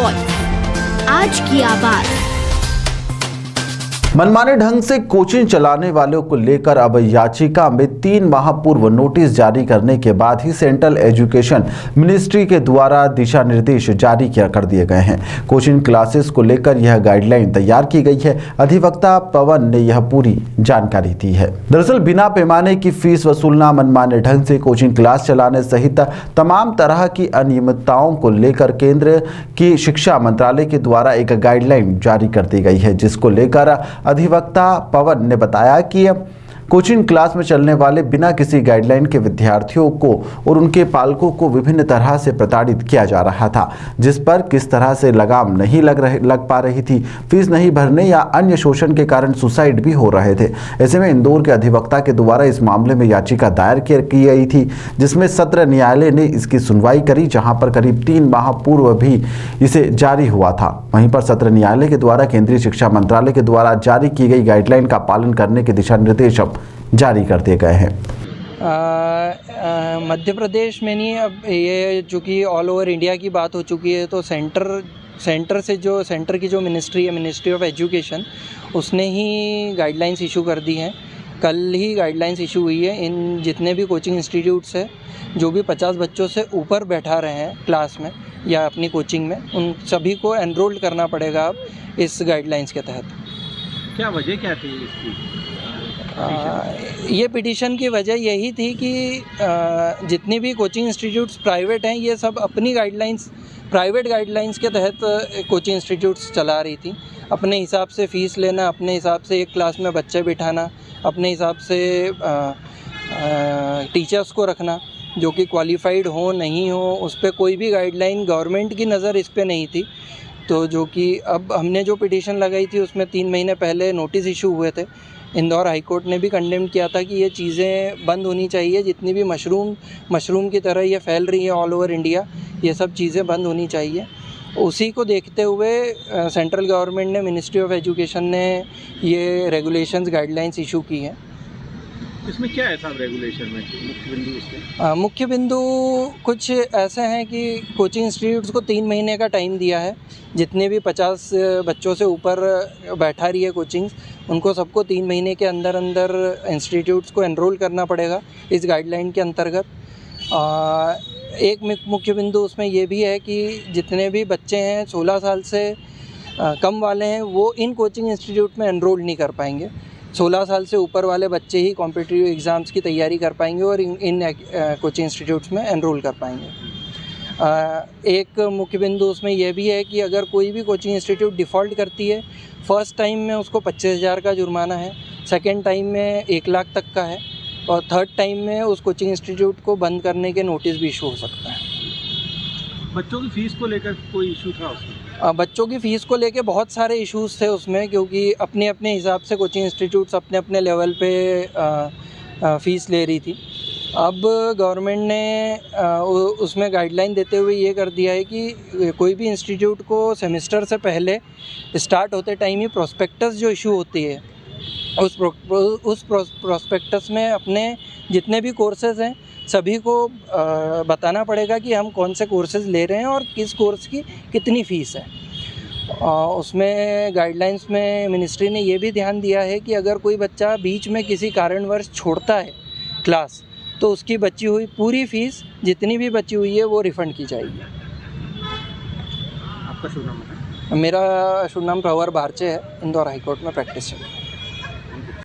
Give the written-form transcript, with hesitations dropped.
Voice, आज की आवाज। मनमाने ढंग से कोचिंग चलाने वालों को लेकर अब याचिका में 3 माह पूर्व नोटिस जारी करने के बाद ही सेंट्रल एजुकेशन मिनिस्ट्री के द्वारा दिशा निर्देश जारी कर दिए गए हैं। कोचिंग क्लासेस को लेकर यह गाइडलाइन तैयार की गई है। अधिवक्ता पवन ने यह पूरी जानकारी दी है। दरअसल बिना पैमाने की फीस वसूलना, मनमाने ढंग से कोचिंग क्लास चलाने सहित तमाम तरह की अनियमितताओं को लेकर केंद्र की शिक्षा मंत्रालय के द्वारा एक गाइडलाइन जारी कर दी गई है, जिसको लेकर अधिवक्ता पवन ने बताया कि कोचिंग क्लास में चलने वाले बिना किसी गाइडलाइन के विद्यार्थियों को और उनके पालकों को विभिन्न तरह से प्रताड़ित किया जा रहा था, जिस पर किस तरह से लगाम नहीं लग पा रही थी। फीस नहीं भरने या अन्य शोषण के कारण सुसाइड भी हो रहे थे। ऐसे में इंदौर के अधिवक्ता के द्वारा इस मामले में याचिका दायर की गई थी, जिसमें सत्र न्यायालय ने इसकी सुनवाई करी, जहां पर करीब 3 माह पूर्व भी इसे जारी हुआ था। वहीं पर सत्र न्यायालय के द्वारा केंद्रीय शिक्षा मंत्रालय के द्वारा जारी की गई गाइडलाइन का पालन करने के दिशा निर्देश जारी कर दिए गए हैं। मध्य प्रदेश में नहीं, अब ये चूँकि ऑल ओवर इंडिया की बात हो चुकी है, तो सेंटर की जो मिनिस्ट्री है, मिनिस्ट्री ऑफ एजुकेशन, उसने ही गाइडलाइंस इशू कर दी हैं। कल ही गाइडलाइंस इशू हुई है। इन जितने भी कोचिंग इंस्टीट्यूट्स हैं जो भी 50 बच्चों से ऊपर बैठा रहे हैं क्लास में या अपनी कोचिंग में, उन सभी को एनरोल करना पड़ेगा अब इस गाइडलाइंस के तहत। क्या वजह क्या थी इसकी? ये पिटीशन की वजह यही थी कि जितनी भी कोचिंग इंस्टीट्यूट्स प्राइवेट हैं, ये सब अपनी प्राइवेट गाइडलाइंस के तहत कोचिंग इंस्टीट्यूट्स चला रही थी। अपने हिसाब से फ़ीस लेना, अपने हिसाब से एक क्लास में बच्चे बिठाना, अपने हिसाब से टीचर्स को रखना जो कि क्वालिफाइड हो नहीं हो, उस पर कोई भी गाइडलाइन, गवर्नमेंट की नज़र इस पर नहीं थी। तो जो कि अब हमने जो पिटीशन लगाई थी उसमें 3 महीने पहले नोटिस इशू हुए थे। इंदौर हाई कोर्ट ने भी कंडेम किया था कि ये चीज़ें बंद होनी चाहिए। जितनी भी मशरूम की तरह ये फैल रही है ऑल ओवर इंडिया, ये सब चीज़ें बंद होनी चाहिए। उसी को देखते हुए सेंट्रल गवर्नमेंट ने, मिनिस्ट्री ऑफ एजुकेशन ने ये रेगुलेशंस, गाइडलाइंस इशू की हैं। इसमें क्या है साहब रेगुलेशन में मुख्य बिंदु इसके? मुख्य बिंदु कुछ ऐसे हैं कि कोचिंग इंस्टीट्यूट्स को 3 महीने का टाइम दिया है। जितने भी 50 बच्चों से ऊपर बैठा रही है कोचिंग्स, उनको सबको 3 महीने के अंदर इंस्टीट्यूट्स को एनरोल करना पड़ेगा इस गाइडलाइन के अंतर्गत। एक मुख्य बिंदु उसमें ये भी है कि जितने भी बच्चे हैं 16 साल से कम वाले हैं, वो इन कोचिंग इंस्टीट्यूट में एनरोल नहीं कर पाएंगे। 16 साल से ऊपर वाले बच्चे ही कॉम्पिटिटिव एग्ज़ाम्स की तैयारी कर पाएंगे और इन कोचिंग इंस्टीट्यूट्स में एनरोल कर पाएंगे। एक मुख्य बिंदु उसमें यह भी है कि अगर कोई भी कोचिंग इंस्टीट्यूट डिफ़ॉल्ट करती है, फ़र्स्ट टाइम में उसको 25,000 का जुर्माना है, सेकेंड टाइम में 1 लाख तक का है, और थर्ड टाइम में उस कोचिंग इंस्टीट्यूट को बंद करने के नोटिस भी इशू हो सकता है। बच्चों की फ़ीस को लेकर कोई इशू था उसमें? बच्चों की फ़ीस को लेके बहुत सारे इश्यूज़ थे उसमें, क्योंकि अपने हिसाब से कोचिंग इंस्टीट्यूट्स अपने लेवल पे फ़ीस ले रही थी। अब गवर्नमेंट ने उसमें गाइडलाइन देते हुए ये कर दिया है कि कोई भी इंस्टीट्यूट को सेमेस्टर से पहले स्टार्ट होते टाइम ही प्रोस्पेक्टस जो इशू होती है, उस प्रोस्पेक्टस में अपने जितने भी कोर्सेज़ हैं सभी को बताना पड़ेगा कि हम कौन से कोर्सेज़ ले रहे हैं और किस कोर्स की कितनी फ़ीस है। उसमें गाइडलाइंस में मिनिस्ट्री ने ये भी ध्यान दिया है कि अगर कोई बच्चा बीच में किसी कारणवश छोड़ता है क्लास, तो उसकी बची हुई पूरी फ़ीस जितनी भी बची हुई है वो रिफ़ंड की जाएगी। आपका शुभ नाम है? मेरा शुभ नाम प्रवर भारचे है, इंदौर हाई कोर्ट में प्रैक्टिस चल रही है।